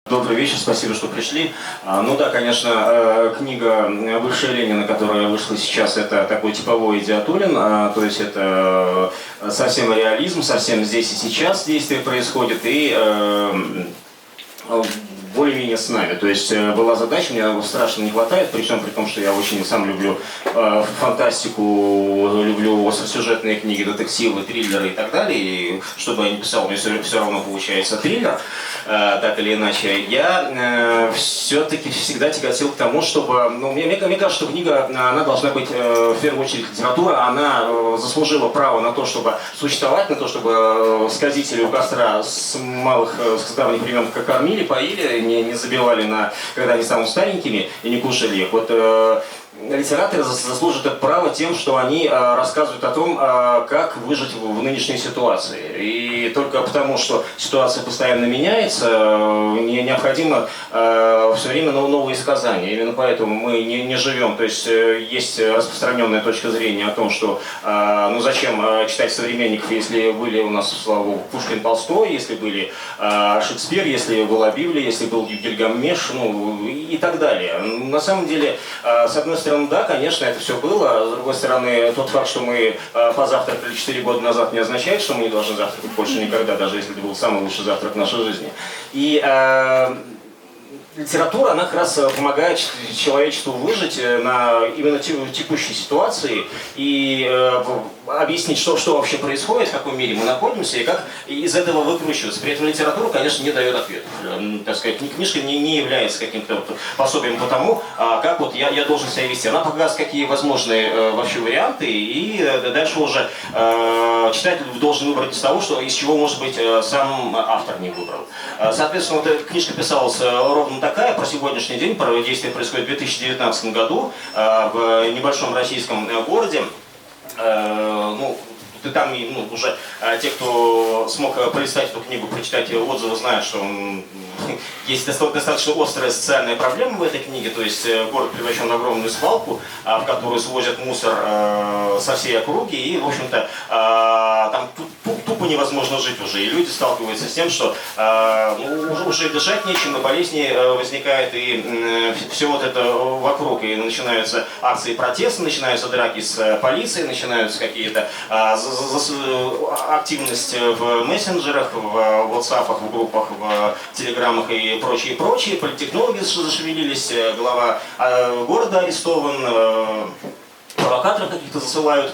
Добрый вечер, спасибо, что пришли. Ну да, конечно, книга «Бывшая Ленина», которая вышла сейчас, это такой типовой идиатулин, то есть это совсем реализм, совсем здесь и сейчас действие происходит, и более-менее с нами. То есть была задача, мне страшно не хватает, причем при том, что я очень сам люблю фантастику, люблю остросюжетные книги, детективы, триллеры и так далее. И что бы я ни писал, у меня все равно получается триллер, так или иначе. Я все-таки всегда тяготел к тому, чтобы... Ну, мне кажется, что книга, она должна быть, в первую очередь, литература, она заслужила право на то, чтобы существовать, на то, чтобы сказители у костра с давних времен кормили, поили, не забивали, когда они станут старенькими и не кушали их. Вот литераторы заслужат это право тем, что они рассказывают о том, как выжить в нынешней ситуации. И только потому, что ситуация постоянно меняется, необходимо все время новые сказания. Именно поэтому мы не живем. То есть есть распространенная точка зрения о том, что ну зачем читать современников, если были у нас, слава богу, Пушкин, Толстой, если были Шекспир, если была Библия, если был Гильгамеш, ну и так далее. На самом деле, с одной стороны, да, конечно, это все было. С другой стороны, тот факт, что мы позавтракали 4 года назад, не означает, что мы не должны завтракать больше никогда, даже если это был самый лучший завтрак в нашей жизни. И литература, она как раз помогает человечеству выжить именно текущей ситуации и объяснить, что вообще происходит, в каком мире мы находимся и как из этого выкручиваться. При этом литература, конечно, не дает ответов. Так сказать, книжка не является каким-то пособием по тому, как вот я должен себя вести. Она показывает, какие возможные вообще варианты, и дальше уже читатель должен выбрать из того, из чего, может быть, сам автор не выбрал. Соответственно, вот эта книжка писалась ровно такая, про сегодняшний день, про действие происходит в 2019 году в небольшом российском городе. Ну, и там уже те, кто смог пролистать эту книгу, прочитать ее отзывы, знают, что есть достаточно острая социальная проблема в этой книге. То есть город превращен в огромную свалку, в которую свозят мусор со всей округи, и, в общем-то, там тупо невозможно жить уже. И люди сталкиваются с тем, что уже дышать нечем, и болезни возникают, и все вот это вокруг. И начинаются акции протеста, начинаются драки с полицией, начинаются какие-то активность в мессенджерах, в WhatsApp, в группах, в телеграммах и прочее. Политтехнологи зашевелились, глава города арестован, провокаторов каких-то засылают,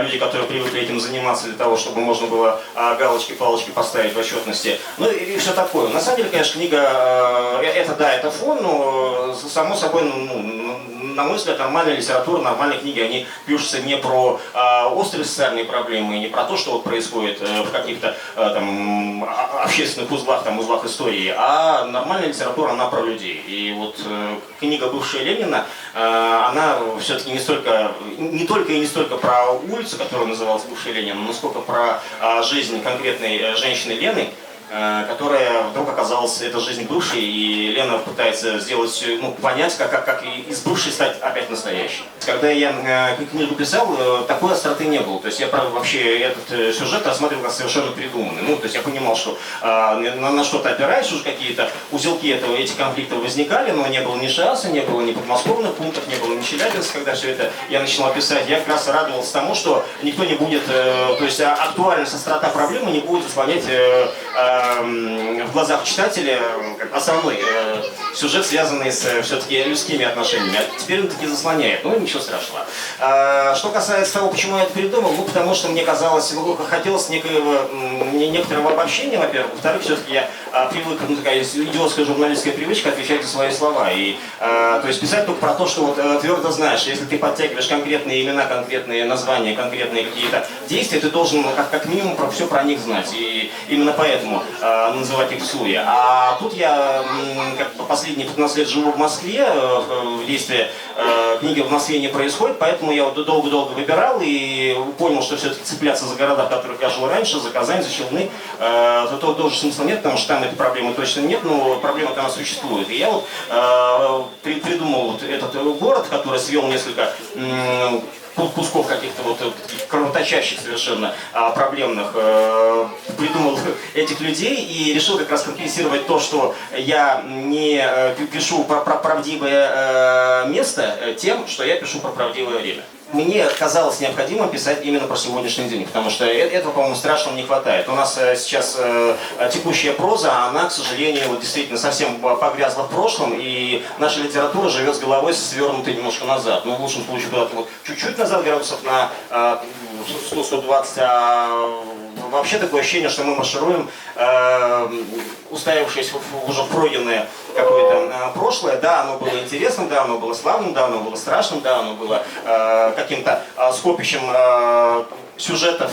люди, которые привыкли этим заниматься для того, чтобы можно было галочки, палочки поставить в отчетности. Ну и все такое. На самом деле, конечно, книга, это фон, но само собой, на мой взгляд, нормальная литература, нормальные книги, они пишутся не про острые социальные проблемы, не про то, что вот происходит в каких-то там общественных узлах истории, а нормальная литература, она про людей. И вот книга «Бывшая Ленина», она все-таки не только и не столько про улицу, которая называлась «Бывшая Ленина», но сколько про жизнь конкретной женщины Лены, которая вдруг оказалась, это жизнь бывшей, и Лена пытается сделать, понять, как из бывшей стать опять настоящей. Когда я книгу писал, такой остроты не было. То есть я вообще этот сюжет рассматривал как совершенно придуманный. То есть я понимал, что на что-то опираюсь, уже какие-то узелки этих конфликтов возникали, но не было ни ШАСа, не было ни подмосковных пунктов, не было ни Челябинска. Когда все это я начинал писать, я как раз радовался тому, что никто не будет, то есть актуальность, острота проблемы не будет заслонять в глазах читателя основной сюжет, связанный с все-таки людскими отношениями. А теперь он таки заслоняет, ничего страшного. Что касается того, почему я это придумал, потому что мне казалось, хотелось некоторого обобщения, во-первых. Во-вторых, все-таки я привык, такая идиотская журналистская привычка отвечать за свои слова. И, то есть писать только про то, что вот твердо знаешь, если ты подтягиваешь конкретные имена, конкретные названия, конкретные какие-то действия, ты должен как минимум все про них знать. И именно поэтому называть их вслуе. А тут я, как последние 15 лет живу в Москве, в действие книги в Москве не происходит, поэтому я вот долго-долго выбирал и понял, что все-таки цепляться за города, в которых я жил раньше, за Казань, за Челны, то тоже смысла нет, потому что там этой проблемы точно нет, но проблема там существует. И я вот придумал вот этот город, который свел несколько кусков каких-то вот кровоточащих совершенно проблемных, придумал этих людей и решил как раз компенсировать то, что я не пишу про правдивое место, тем, что я пишу про правдивое время. Мне казалось необходимым писать именно про сегодняшний день, потому что этого, по-моему, страшного не хватает. У нас сейчас текущая проза, она, к сожалению, вот действительно совсем погрязла в прошлом, и наша литература живет с головой свернутой немножко назад. Ну, в лучшем случае, куда-то вот чуть-чуть назад, градусов на 100-120, а вообще такое ощущение, что мы маршируем, уставившись уже в пройденное какое-то прошлое. Да, оно было интересным, да, оно было славным, да, оно было страшным, да, оно было каким-то скопищем сюжетов,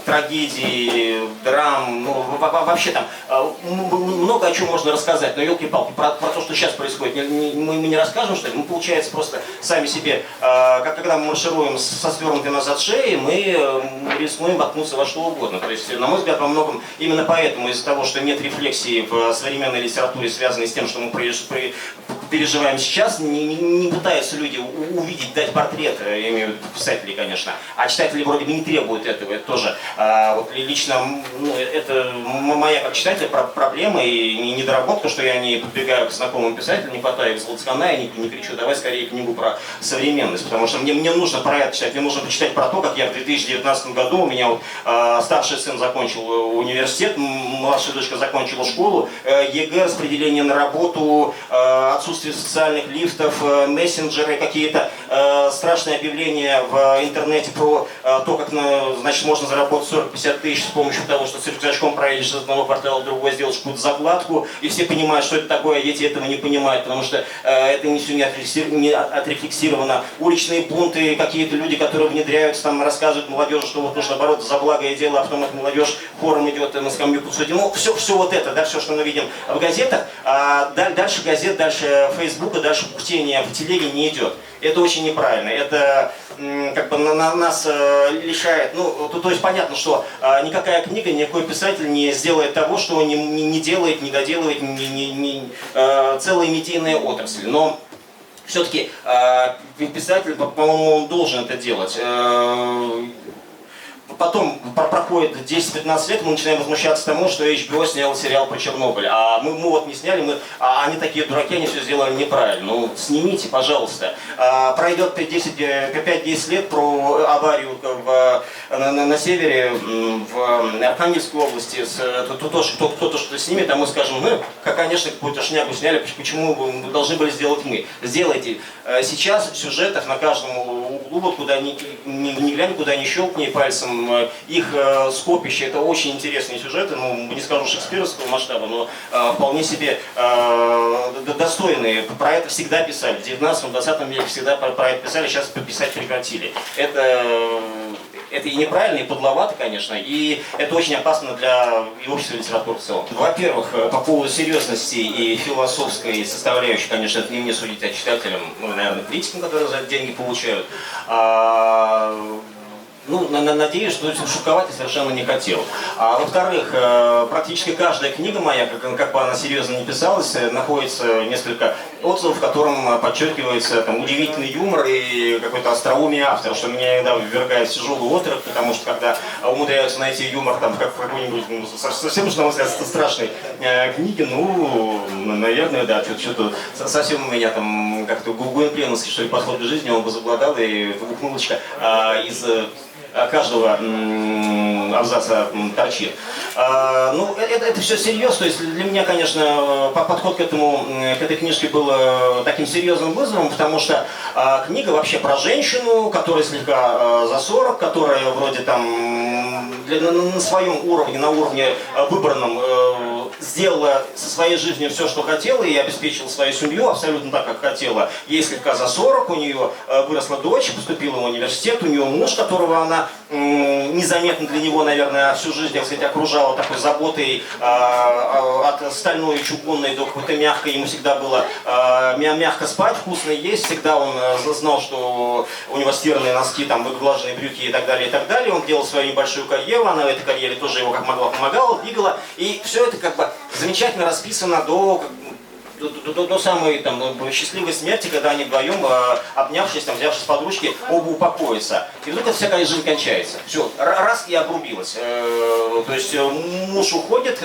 трагедий, драм, ну, вообще там много о чем можно рассказать, но елки-палки, про то, что сейчас происходит, мы не расскажем, что ли? Мы, получается, просто сами себе, когда мы маршируем со свернутой назад шеей, мы рискуем воткнуться во что угодно. То есть, на мой взгляд, во многом именно поэтому, из-за того, что нет рефлексии в современной литературе, связанной с тем, что мы переживаем сейчас, не пытаются люди увидеть, дать портрет, я имею в виду писателей, конечно, а читатели вроде бы не требуют этого. Это тоже вот лично, ну, это моя как читателя проблема и недоработка, что я не подбегаю к знакомым писателям, не хватаю их за лацкана и не кричу: давай скорее книгу про современность, потому что мне нужно про это читать, мне нужно почитать про то, как я в 2019 году, у меня вот, старший сын закончил университет, младшая дочка закончила школу, ЕГЭ, распределение на работу, отсутствие социальных лифтов, мессенджеры, какие-то страшные объявления в интернете про то, как, значит, можно заработать 40-50 тысяч с помощью того, что с рюкзачком проедешь с одного квартала в другой, сделаешь какую-то закладку, и все понимают, что это такое, а дети этого не понимают, потому что это не все не отрефлексировано. Уличные бунты, какие-то люди, которые внедряются, там рассказывают молодежи, что вот нужно бороться за благое дело, а потом эта молодежь хором идет на скамью подсудимых. Ну, все вот это, да, все, что мы видим в газетах, дальше газет, дальше Фейсбука, дальше бухтения в телеге не идет. Это очень неправильно. Это как бы нас лишает, ну, то есть понятно, что никакая книга, никакой писатель не сделает того, что не делает, не доделывает целая медийная отрасль. Но все-таки писатель, по-моему, он должен это делать. Потом проходит 10-15 лет, мы начинаем возмущаться тому, что HBO снял сериал про Чернобыль. А мы вот не сняли, они такие дураки, они все сделали неправильно. Ну, снимите, пожалуйста. Пройдет 5-10 лет про аварию на севере, в Архангельской области. Кто-то что-то снимет, а мы скажем: ну, конечно, какую-то шнягу сняли, почему вы должны были сделать мы? Сделайте. Сейчас сюжетов на каждом углу, вот куда ни глянь, куда ни щелкни пальцем, их скопище. Это очень интересные сюжеты, ну, не скажу шекспировского масштаба, но вполне себе достойные. Про это всегда писали. В 19-20 веке всегда про это писали, сейчас писать прекратили. Это и неправильно, и подловато, конечно, и это очень опасно для общества и литературы в целом. Во-первых, по поводу серьезности и философской составляющей, конечно, это не мне судить, а читателям, ну, наверное, критикам, которые за это деньги получают. Ну, надеюсь, что шутковать я совершенно не хотел. А во-вторых, практически каждая книга моя, как бы она серьезно не писалась, находится несколько отзывов, в котором подчеркивается там удивительный юмор и какое-то остроумие автора, что меня иногда ввергает в тяжелый отрыв, потому что когда умудряются найти юмор там, как в какой-нибудь совсем, что на мой взгляд, страшной книге, ну, наверное, да, что-то совсем у меня там как-то Гуинпленовский, что ли, подход к жизни, он возобладал, и ухмылочка из каждого абзаца торчит. Ну, это все серьезно, то есть для меня, конечно, подход к этой книжке был таким серьезным вызовом, потому что книга вообще про женщину, которая слегка за 40, которая вроде там на своем уровне, на уровне выбранном, сделала со своей жизнью все, что хотела, и обеспечила свою семью абсолютно так, как хотела. Ей слегка за 40, у нее выросла дочь, поступила в университет, у нее муж, которого она незаметно для него, наверное, всю жизнь, так сказать, окружала такой заботой от стальной, чугунной до какой-то мягкой. Ему всегда было мягко спать, вкусно есть. Всегда он знал, что у него стиранные носки, там, выглаженные брюки и так далее, и так далее. Он делал свою небольшую карьеру, она в этой карьере тоже его как могла помогала, двигала. И все это как бы замечательно расписано до самой там, счастливой смерти, когда они вдвоем, обнявшись, там, взявшись под ручки, оба упокоятся. И вдруг эта всякая жизнь кончается. Все, раз и обрубилась. То есть муж уходит,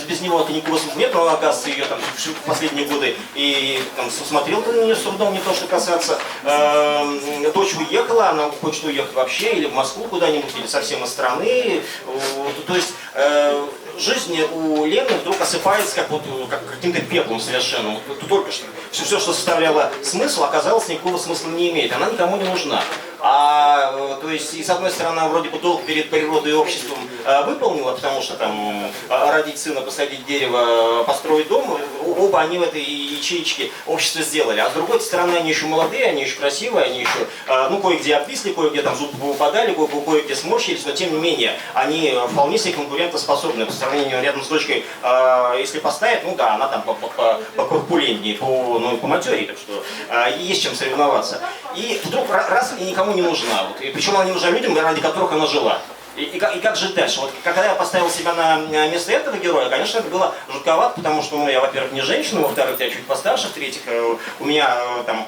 без него никакого смысла нет, но он, оказывается, ее там в последние годы и там, смотрел на нее с трудом, не то что касаться. Дочь уехала, она хочет уехать вообще, или в Москву куда-нибудь, или совсем из страны. То есть жизнь у Лены вдруг осыпается как каким-то пеплом совершенно. Вот, только что все, что составляло смысл, оказалось, никакого смысла не имеет. Она никому не нужна. То есть, и с одной стороны, она вроде бы долг перед природой и обществом выполнила, потому что там родить сына, посадить дерево, построить дом, оба они в этой ячеечке общества сделали. А с другой стороны, они еще молодые, они еще красивые, они еще, кое-где обвисли, кое-где там зубы выпадали, кое-где сморщились, но тем не менее, они вполне себе конкурентоспособны по сравнению рядом с дочкой, если поставить, она там покорпулентнее, по материи, так что есть чем соревноваться. И вдруг раз и никому не нужна. Вот. И причем она не нужна людям, ради которых она жила. И как жить дальше? Вот когда я поставил себя на место этого героя, конечно, это было жутковато, потому что я, во-первых, не женщина, во-вторых, я чуть постарше, в-третьих, у меня там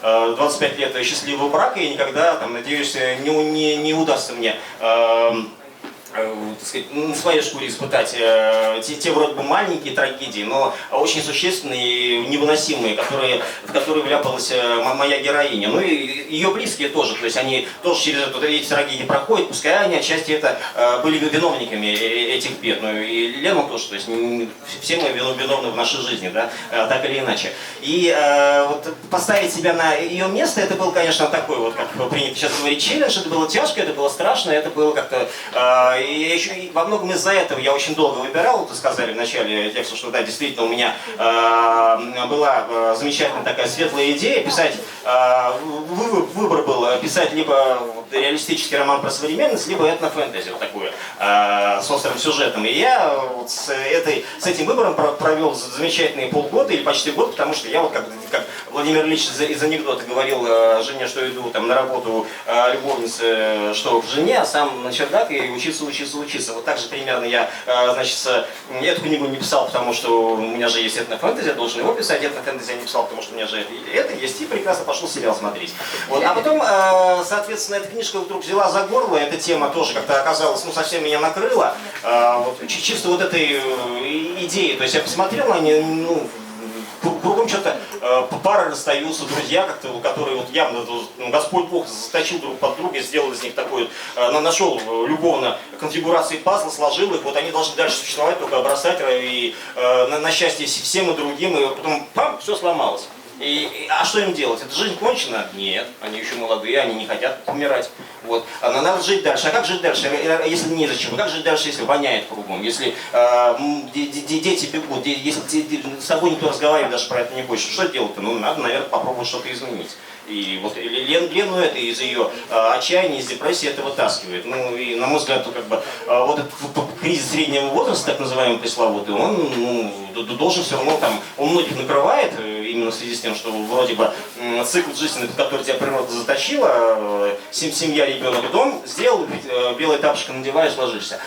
25 лет счастливого брака, и никогда, там, надеюсь, не удастся мне так сказать, на своей шкуре испытать те вроде бы маленькие трагедии, но очень существенные и невыносимые, в которые вляпалась моя героиня. Ну и ее близкие тоже, то есть они тоже через эти трагедии проходят, пускай они отчасти были виновниками этих бед. Ну и Лена тоже, то есть все мы виновны в нашей жизни, да, так или иначе. И вот поставить себя на ее место, это был, конечно, такой вот, как принято сейчас говорить, челлендж, это было тяжко, это было страшно, это было как-то... И еще во многом из-за этого я очень долго выбирал, вот сказали в начале текста, что да, действительно у меня была замечательная такая светлая идея писать, выбор был писать либо реалистический роман про современность, либо этнофэнтези, вот такую, с острым сюжетом. И я вот с этим выбором провел замечательные полгода или почти год, потому что я вот как Владимир Ильич из анекдота говорил жене, что иду там на работу любовницы, что к жене, а сам на чердак и учиться. Вот так же примерно я, эту книгу не писал, потому что у меня же есть этнофэнтези, я должен его писать, этнофэнтези я не писал, потому что у меня же это есть, и прекрасно пошел сериал смотреть. Вот. А потом, соответственно, эта книжка вдруг взяла за горло, эта тема тоже как-то оказалась, совсем меня накрыла, чисто вот этой идеей, то есть я посмотрел на нее, кругом что-то пары расстаются, друзья, которые вот явно Господь Бог заточил друг под друга, сделал из них такой, нашел любовно конфигурации пазла, сложил их, вот они должны дальше существовать, только обрастать и на счастье всем и другим, и потом пам, все сломалось. А что им делать? Эта жизнь кончена? Нет, они еще молодые, они не хотят умирать. Вот. Надо жить дальше. А как жить дальше, если незачем? Как жить дальше, если воняет кругом? Если дети бегут, если с тобой никто разговаривает, даже про это не хочет, что делать-то? Надо, наверное, попробовать что-то изменить. И вот Лену это из ее отчаяния, из депрессии это вытаскивает. И на мой взгляд, вот этот кризис среднего возраста, так называемый пресловутый, он должен все равно там, он многих накрывает, именно в связи с тем, что вроде бы цикл жизни, который тебя природа заточила, семья, ребенок, дом, сделал, белые тапочки надеваешь, ложишься.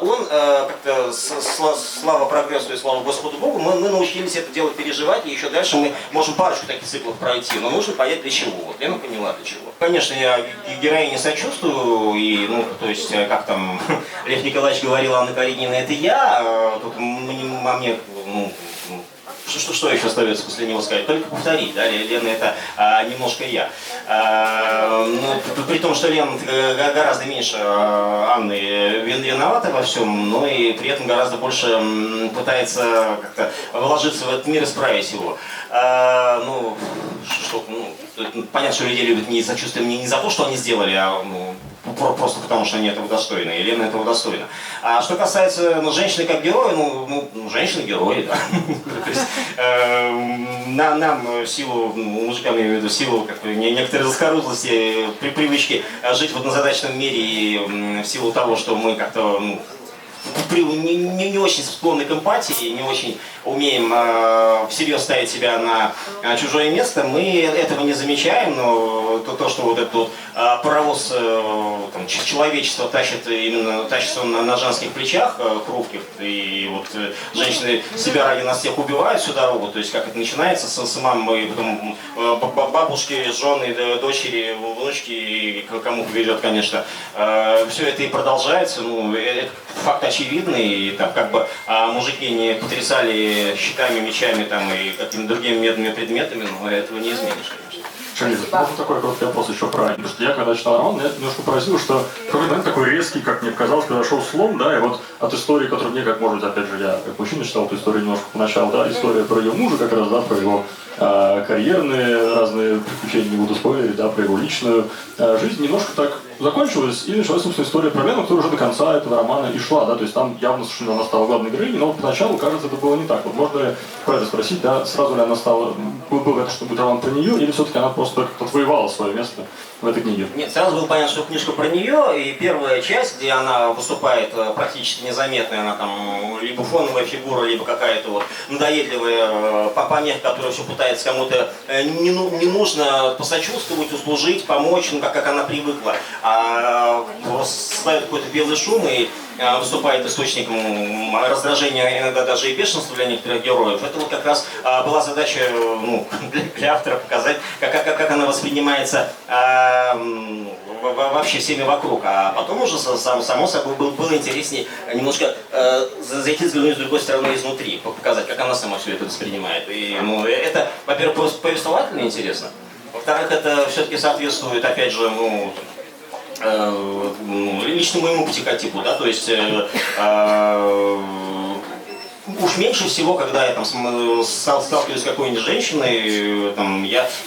Он как-то, слава прогрессу и слава Господу Богу, мы научились это дело переживать, и еще дальше мы можем парочку таких циклов пройти, но нужно понять для чего. Вот Лена поняла для чего. Конечно, я героине сочувствую, и, то есть, как там Лев Николаевич говорил, Анна Каренина, это я, тут мне, что еще остается после него сказать? Только повторить, да, Лена это немножко я. При том, что Лена гораздо меньше Анны виновата во всем, но и при этом гораздо больше пытается как-то вложиться в этот мир и исправить его. Понятно, что людей любят не за чувством, не за то, что они сделали, а просто потому, что они этого достойны, и Лена этого достойна. А что касается женщины как героя, женщины-герои, да. Нам в силу, мужикам я имею в виду, в силу некоторой заскорузлости, при привычке жить в однозадачном мире и в силу того, что мы как-то не очень склонны к эмпатии, не очень умеем всерьез ставить себя на чужое место, мы этого не замечаем, но то что вот этот вот паровоз человечества тащится на женских плечах хрупких, и вот женщины себя ради нас всех убивают всю дорогу, то есть как это начинается с мамы, потом бабушки, жены, дочери, внучки, и кому повезет, конечно, все это и продолжается, это факт очевидный, и там как бы мужики не потрясали щитами, мечами и какими-то другими медными предметами, но этого не изменишь, конечно. Можно такой короткий вопрос еще про Аню? Потому что я, когда читал роман, меня немножко поразило, что в какой-то момент такой резкий, как мне показалось, произошел слом, да, и вот от истории, которую мне, как может быть, опять же, я как мужчина читал эту историю немножко поначалу, да, история про ее мужа как раз, да, про его карьерные разные приключения, не буду спойлерить, да, про его личную жизнь, немножко так закончилась, и началась, собственно, история про Лену, которая уже до конца этого романа и шла, да, то есть там явно совершенно она стала главной героиней, но вот поначалу, кажется, это было не так. Вот можно ли про это спросить, да, сразу ли она стала, был это что-нибудь роман про нее, или все-таки она просто как-то отвоевала свое место в этой книге? Нет, сразу было понятно, что книжка про нее, и первая часть, где она выступает практически незаметная, она там либо фоновая фигура, либо какая-то вот надоедливая помеха, которая все пытается кому-то не нужно посочувствовать, услужить, помочь, как она привыкла, а создает какой-то белый шум и выступает источником раздражения, иногда даже и бешенства для некоторых героев. Это вот как раз была задача для автора показать, как она воспринимается вообще всеми вокруг. А потом уже, само собой, было интереснее немножко зайти, взглянуть с другой стороны изнутри, показать, как она сама все это воспринимает. И, это, во-первых, повествовательно интересно. Во-вторых, это все-таки соответствует, опять же, личному моему психотипу, да, то есть уж меньше всего, когда я там сталкиваюсь с какой-нибудь женщиной,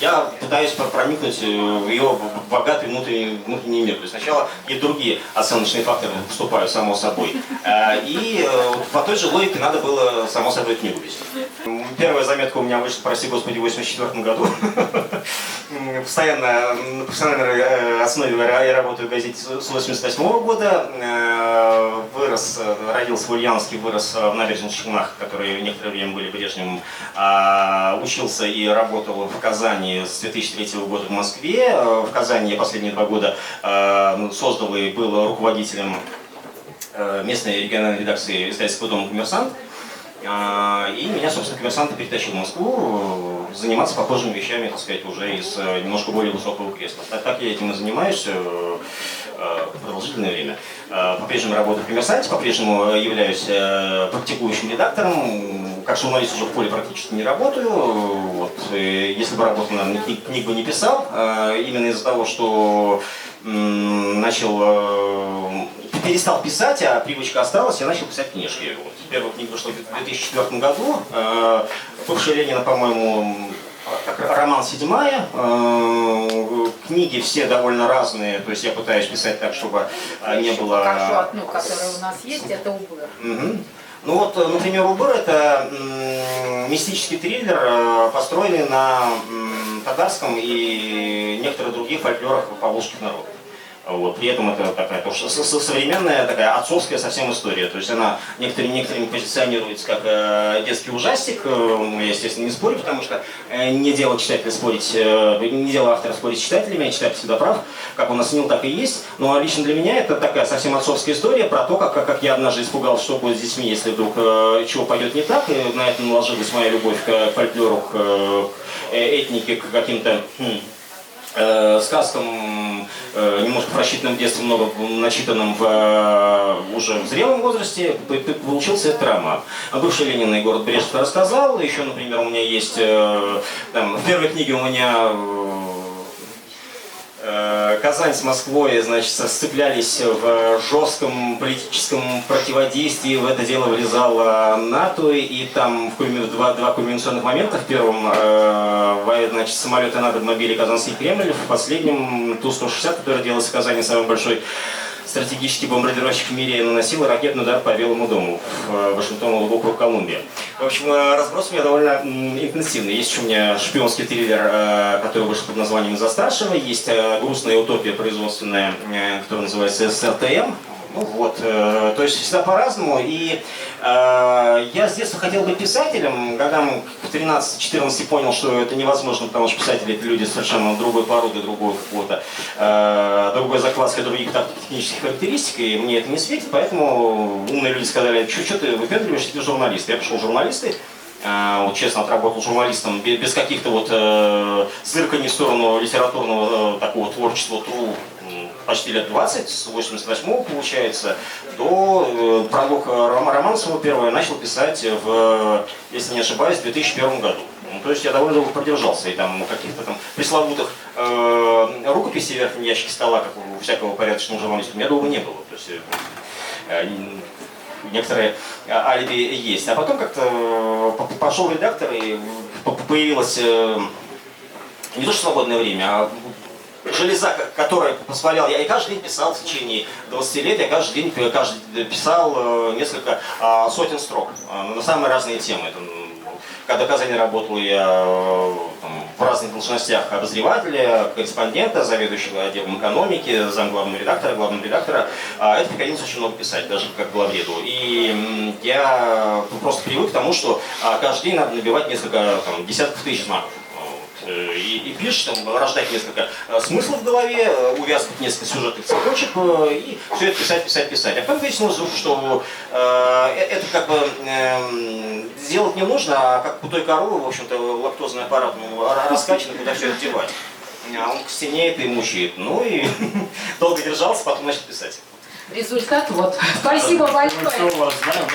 я пытаюсь проникнуть в ее богатый внутренний мир. То есть сначала и другие оценочные факторы вступают, само собой. И по той же логике надо было, само собой, книгу вести. Первая заметка у меня вышла, прости господи, в 1984 году. Постоянно на профессиональной основе я работаю в газете с 1988 года. Родился в Ульяновске, вырос в Набережных Челнах, которые некоторое время были Брежневым. Учился и работал в Казани с 2003 года в Москве. В Казани я последние 2 года создал и был руководителем местной региональной редакции издательского дома «Коммерсант». И меня, собственно, «Коммерсант» перетащил в Москву заниматься похожими вещами, так сказать, уже из немножко более высокого кресла. Так я этим и занимаюсь продолжительное время. По-прежнему работаю в «Коммерсанте», по-прежнему являюсь практикующим редактором. Как журналист уже в поле практически не работаю. Вот. Если бы работал, наверное, книг бы не писал. Именно из-за того, что перестал писать, а привычка осталась, я начал писать книжки. Вот. Первая книга вышла в 2004 году. «Бывшая Ленина», по-моему, роман «Седьмая». Книги все довольно разные, то есть я пытаюсь писать так, чтобы не было... Покажу одну, которая у нас есть, это «Убыр». Ну вот, например, «Убыр» — это мистический триллер, построенный на татарском и некоторых других фольклорах поволжских народов. Вот. При этом это такая современная, такая отцовская совсем история. То есть она некоторыми позиционируется как детский ужастик. Я, естественно, не спорю, потому что не дело читателя спорить, не дело автора спорить с читателями, читатель всегда прав. Как он оценил, так и есть. Но лично для меня это такая совсем отцовская история про то, как я однажды испугался, что будет с детьми, если вдруг чего пойдет не так. И на это наложилась моя любовь к фольклору, к этнике, к каким-то сказкам, немножко просчитанным в детстве, много начитанным уже в зрелом возрасте, получился этот роман. Бывший Ленин и город Брежнев рассказал. Еще, например, у меня есть, там, в первой книге у меня Казань с Москвой, значит, сцеплялись в жестком политическом противодействии. В это дело влезала НАТО, и там два кульминационных момента. В первом, значит, самолеты НАТО бомбили Казанский Кремль, в последнем Ту-160, который делался в Казани, самый большой стратегический бомбардировщик в мире, наносил ракетный удар по Белому дому в Вашингтонову округ Колумбия. В общем, разброс у меня довольно интенсивный. Есть у меня шпионский триллер, который вышел под названием «За старшего». Есть грустная утопия производственная, которая называется «СРТМ». Ну вот, то есть всегда по-разному. И я с детства хотел быть писателем. Когда в 13-14 понял, что это невозможно, потому что писатели — это люди совершенно другой породы, другой какого-то, другой закваски, других технических характеристик, и мне это не светит. Поэтому умные люди сказали: что ты выпендриваешься, ты журналист. Я пошел в журналисты. Вот, честно, отработал журналистом без каких-то вот зырканий в сторону литературного такого творчества, почти лет 20, с 88-го, получается, до пролог Романцева первого начал писать если не ошибаюсь, в 2001 году. Ну, то есть я довольно долго продержался, и там каких-то там пресловутых рукописей в верхнем ящике стола, как у всякого порядочного журналиста, у меня долго не было. То есть некоторые алиби есть. А потом как-то пошел редактор, и появилось не то что свободное время, а железа, которая позволяла. Я и каждый день писал в течение 20 лет, я каждый день писал несколько сотен строк на самые разные темы. Когда в Казани работал, я в разных должностях: обозревателя, корреспондента, заведующего отделом экономики, замглавного редактора, главного редактора. Это приходилось очень много писать, даже как главреду. И я просто привык к тому, что каждый день надо набивать несколько десятков тысяч знаков. И пишешь, там, рождать несколько смыслов в голове, увязывать несколько сюжетных цепочек, и все это писать. А потом выяснилось, что это как бы сделать не нужно, а как у той коровы, в общем-то, лактозный аппарат раскачан, куда все это девать. А он костенеет и мучает. Ну и долго держался, потом начал писать. Результат вот. Спасибо большое. Мы все вас знаем,